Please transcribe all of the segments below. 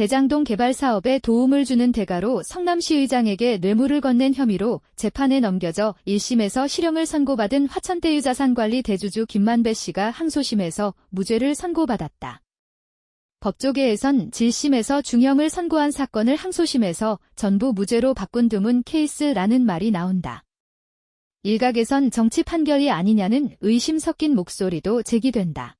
대장동 개발 사업에 도움을 주는 대가로 성남시의장에게 뇌물을 건넨 혐의로 재판에 넘겨져 1심에서 실형을 선고받은 화천대유 자산관리 대주주 김만배 씨가 항소심에서 무죄를 선고받았다. 법조계에선 질심에서 중형을 선고한 사건을 항소심에서 전부 무죄로 바꾼 드문 케이스라는 말이 나온다. 일각에선 정치 판결이 아니냐는 의심 섞인 목소리도 제기된다.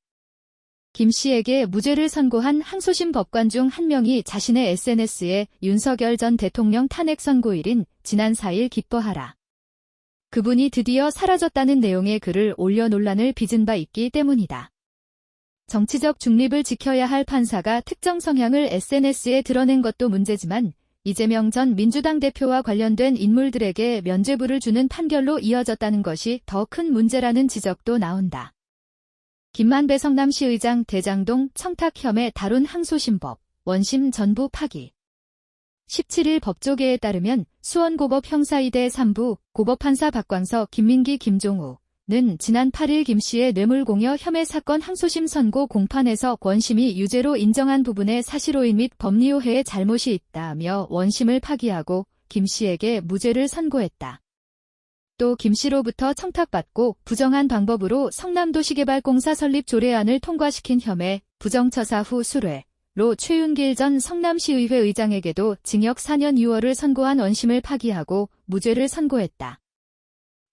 김 씨에게 무죄를 선고한 항소심 법관 중 한 명이 자신의 SNS에 윤석열 전 대통령 탄핵 선고일인 지난 4일 기뻐하라. 그분이 드디어 사라졌다는 내용의 글을 올려 논란을 빚은 바 있기 때문이다. 정치적 중립을 지켜야 할 판사가 특정 성향을 SNS에 드러낸 것도 문제지만 이재명 전 민주당 대표와 관련된 인물들에게 면죄부를 주는 판결로 이어졌다는 것이 더 큰 문제라는 지적도 나온다. 김만배 성남시의장 대장동 청탁 혐의 다룬 항소심법, 원심 전부 파기. 17일 법조계에 따르면 수원고법 형사 2대 3부 고법판사 박광석, 김민기, 김종우는 지난 8일 김 씨의 뇌물공여 혐의 사건 항소심 선고 공판에서 원심이 유죄로 인정한 부분에 사실오인 및 법리오해의 잘못이 있다며 원심을 파기하고 김 씨에게 무죄를 선고했다. 또 김 씨로부터 청탁받고 부정한 방법으로 성남도시개발공사 설립 조례안을 통과시킨 혐의, 부정처사 후 수뢰로 최윤길 전 성남시의회 의장에게도 징역 4년 6월을 선고한 원심을 파기하고 무죄를 선고했다.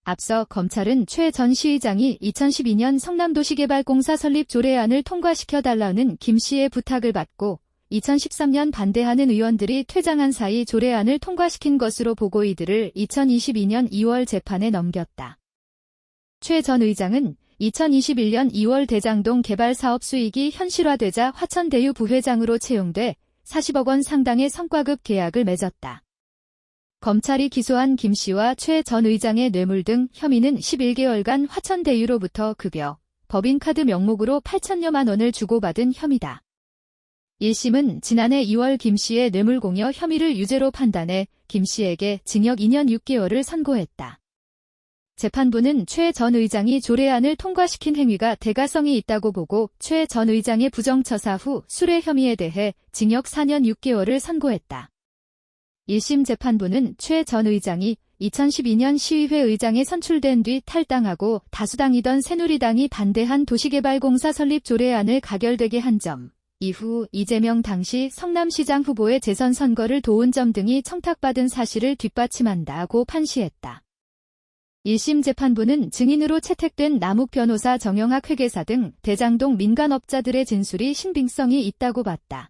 앞서 검찰은 최 전 시의장이 2012년 성남도시개발공사 설립 조례안을 통과시켜달라는 김 씨의 부탁을 받고 2013년 반대하는 의원들이 퇴장한 사이 조례안을 통과시킨 것으로 보고 이들을 2022년 2월 재판에 넘겼다. 최 전 의장은 2021년 2월 대장동 개발 사업 수익이 현실화되자 화천대유 부회장으로 채용돼 40억 원 상당의 성과급 계약을 맺었다. 검찰이 기소한 김 씨와 최 전 의장의 뇌물 등 혐의는 11개월간 화천대유로부터 급여, 법인카드 명목으로 8천여만 원을 주고받은 혐의다. 1심은 지난해 2월 김 씨의 뇌물공여 혐의를 유죄로 판단해 김 씨에게 징역 2년 6개월을 선고했다. 재판부는 최 전 의장이 조례안을 통과시킨 행위가 대가성이 있다고 보고 최 전 의장의 부정처사 후 수뢰 혐의에 대해 징역 4년 6개월을 선고했다. 1심 재판부는 최 전 의장이 2012년 시의회 의장에 선출된 뒤 탈당하고 다수당이던 새누리당이 반대한 도시개발공사 설립 조례안을 가결되게 한 점, 이후 이재명 당시 성남시장 후보의 재선 선거를 도운 점 등이 청탁받은 사실을 뒷받침한다고 판시했다. 1심 재판부는 증인으로 채택된 남욱 변호사, 정영학 회계사 등 대장동 민간업자들의 진술이 신빙성이 있다고 봤다.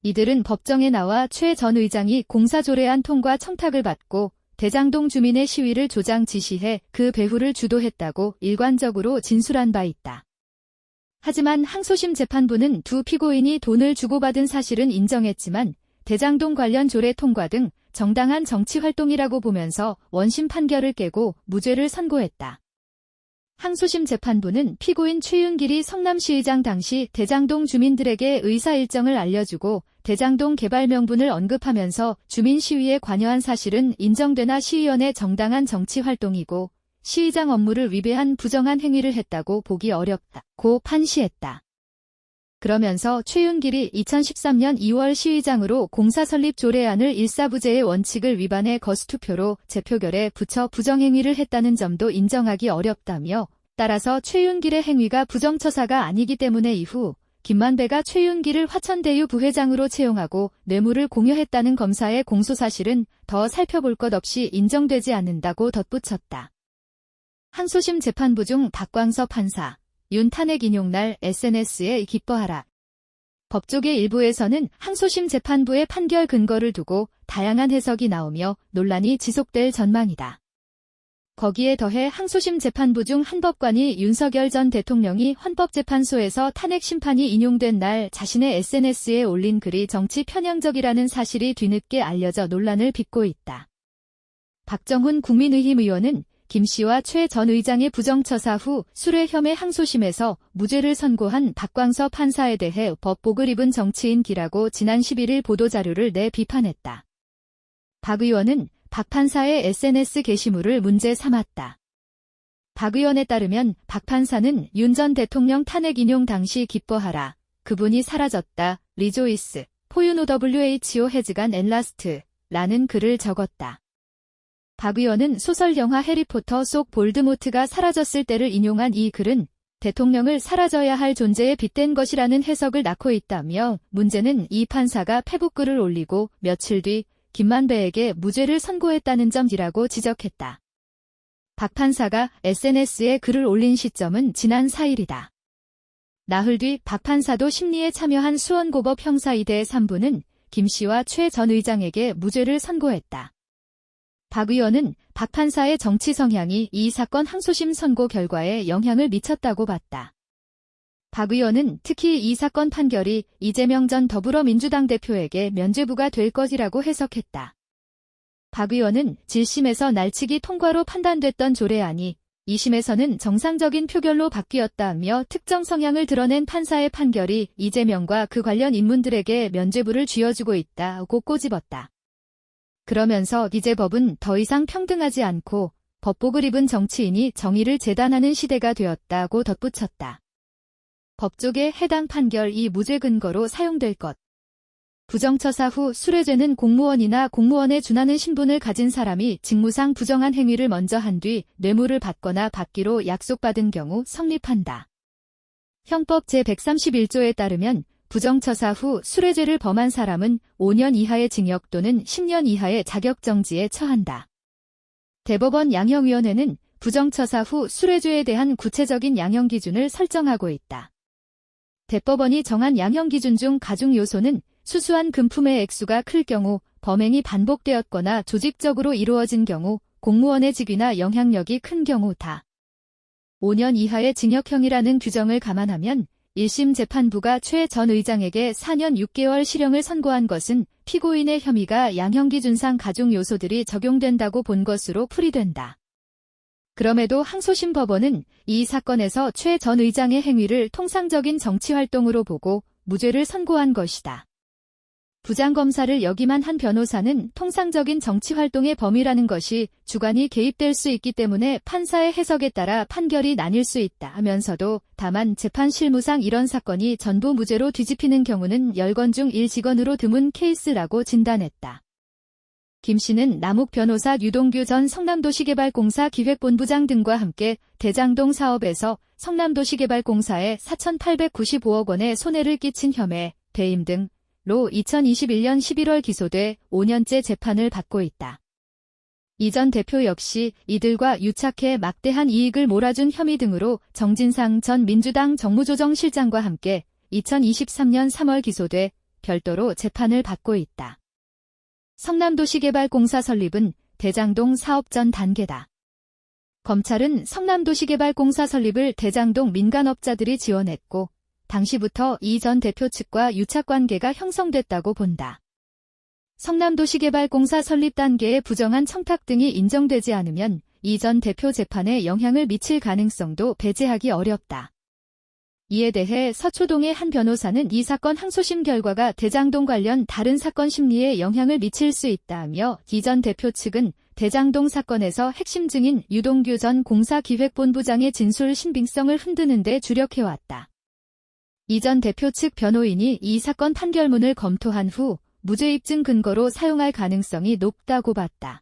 이들은 법정에 나와 최 전 의장이 공사조례안 통과 청탁을 받고 대장동 주민의 시위를 조장 지시해 그 배후를 주도했다고 일관적으로 진술한 바 있다. 하지만 항소심 재판부는 두 피고인이 돈을 주고받은 사실은 인정했지만 대장동 관련 조례 통과 등 정당한 정치활동이라고 보면서 원심 판결을 깨고 무죄를 선고했다. 항소심 재판부는 피고인 최윤길이 성남시의장 당시 대장동 주민들에게 의사 일정을 알려주고 대장동 개발 명분을 언급하면서 주민 시위에 관여한 사실은 인정되나 시의원의 정당한 정치활동이고 시의장 업무를 위배한 부정한 행위를 했다고 보기 어렵다고 판시했다. 그러면서 최윤길이 2013년 2월 시의장으로 공사 설립 조례안을 일사부재의 원칙을 위반해 거수투표로 재표결에 붙여 부정행위를 했다는 점도 인정하기 어렵다며 따라서 최윤길의 행위가 부정처사가 아니기 때문에 이후 김만배가 최윤길을 화천대유 부회장으로 채용하고 뇌물을 공여했다는 검사의 공소사실은 더 살펴볼 것 없이 인정되지 않는다고 덧붙였다. 항소심 재판부 중 박광석 판사, 윤 탄핵 인용날 SNS에 기뻐하라. 법조계 일부에서는 항소심 재판부의 판결 근거를 두고 다양한 해석이 나오며 논란이 지속될 전망이다. 거기에 더해 항소심 재판부 중 한 법관이 윤석열 전 대통령이 헌법재판소에서 탄핵 심판이 인용된 날 자신의 SNS에 올린 글이 정치 편향적이라는 사실이 뒤늦게 알려져 논란을 빚고 있다. 박정훈 국민의힘 의원은 김 씨와 최 전 의장의 부정처사 후 수뢰 혐의 항소심에서 무죄를 선고한 박광석 판사에 대해 법복을 입은 정치인 기라고 지난 11일 보도자료를 내 비판했다. 박 의원은 박 판사의 SNS 게시물을 문제 삼았다. 박 의원에 따르면 박 판사는 윤 전 대통령 탄핵 인용 당시 기뻐하라, 그분이 사라졌다, 리조이스 포유노 WHO has gone last 라는 글을 적었다. 박 의원은 소설 영화 해리포터 속 볼드모트가 사라졌을 때를 인용한 이 글은 대통령을 사라져야 할 존재에 빗댄 것이라는 해석을 낳고 있다며 문제는 이 판사가 페북글을 올리고 며칠 뒤 김만배에게 무죄를 선고했다는 점이라고 지적했다. 박 판사가 SNS에 글을 올린 시점은 지난 4일이다. 나흘 뒤 박 판사도 심리에 참여한 수원고법 형사 2대 3부는 김 씨와 최 전 의장에게 무죄를 선고했다. 박 의원은 박 판사의 정치 성향이 이 사건 항소심 선고 결과에 영향을 미쳤다고 봤다. 박 의원은 특히 이 사건 판결이 이재명 전 더불어민주당 대표에게 면죄부가 될 것이라고 해석했다. 박 의원은 1심에서 날치기 통과로 판단됐던 조례안이 2심에서는 정상적인 표결로 바뀌었다며 특정 성향을 드러낸 판사의 판결이 이재명과 그 관련 인물들에게 면죄부를 쥐어주고 있다고 꼬집었다. 그러면서 이제 법은 더 이상 평등하지 않고 법복을 입은 정치인이 정의를 재단하는 시대가 되었다고 덧붙였다. 법조계 해당 판결이 무죄 근거로 사용될 것. 부정처사 후 수뢰죄는 공무원이나 공무원에 준하는 신분을 가진 사람이 직무상 부정한 행위를 먼저 한 뒤 뇌물을 받거나 받기로 약속받은 경우 성립한다. 형법 제131조에 따르면 부정처사 후 수뢰죄를 범한 사람은 5년 이하의 징역 또는 10년 이하의 자격정지에 처한다. 대법원 양형위원회는 부정처사 후 수뢰죄에 대한 구체적인 양형 기준을 설정하고 있다. 대법원이 정한 양형 기준 중 가중 요소는 수수한 금품의 액수가 클 경우, 범행이 반복되었거나 조직적으로 이루어진 경우, 공무원의 직위나 영향력이 큰 경우 다. 5년 이하의 징역형이라는 규정을 감안하면 1심 재판부가 최 전 의장에게 4년 6개월 실형을 선고한 것은 피고인의 혐의가 양형기준상 가중 요소들이 적용된다고 본 것으로 풀이된다. 그럼에도 항소심 법원은 이 사건에서 최 전 의장의 행위를 통상적인 정치활동으로 보고 무죄를 선고한 것이다. 부장검사를 역임한 한 변호사는 통상적인 정치활동의 범위라는 것이 주관이 개입될 수 있기 때문에 판사의 해석에 따라 판결이 나뉠 수 있다 하면서도 다만 재판 실무상 이런 사건이 전부 무죄로 뒤집히는 경우는 10건 중 1직원으로 드문 케이스라고 진단했다. 김 씨는 남욱 변호사 유동규 전 성남도시개발공사 기획본부장 등과 함께 대장동 사업에서 성남도시개발공사에 4,895억 원의 손해를 끼친 혐의, 배임 등로 2021년 11월 기소돼 5년째 재판을 받고 있다. 이 전 대표 역시 이들과 유착해 막대한 이익을 몰아준 혐의 등으로 정진상 전 민주당 정무조정실장과 함께 2023년 3월 기소돼 별도로 재판을 받고 있다. 성남도시개발공사 설립은 대장동 사업 전 단계다. 검찰은 성남도시개발공사 설립을 대장동 민간업자들이 지원했고 당시부터 이 전 대표 측과 유착관계가 형성됐다고 본다. 성남도시개발공사 설립 단계의 부정한 청탁 등이 인정되지 않으면 이 전 대표 재판에 영향을 미칠 가능성도 배제하기 어렵다. 이에 대해 서초동의 한 변호사는 이 사건 항소심 결과가 대장동 관련 다른 사건 심리에 영향을 미칠 수 있다며 이 전 대표 측은 대장동 사건에서 핵심 증인 유동규 전 공사기획본부장의 진술 신빙성을 흔드는 데 주력해왔다. 이 전 대표 측 변호인이 이 사건 판결문을 검토한 후 무죄 입증 근거로 사용할 가능성이 높다고 봤다.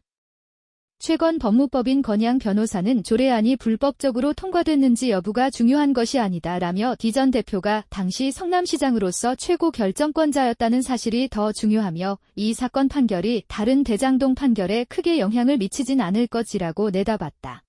최건 법무법인 건양 변호사는 조례안이 불법적으로 통과됐는지 여부가 중요한 것이 아니다라며 이 전 대표가 당시 성남시장으로서 최고 결정권자였다는 사실이 더 중요하며 이 사건 판결이 다른 대장동 판결에 크게 영향을 미치진 않을 것이라고 내다봤다.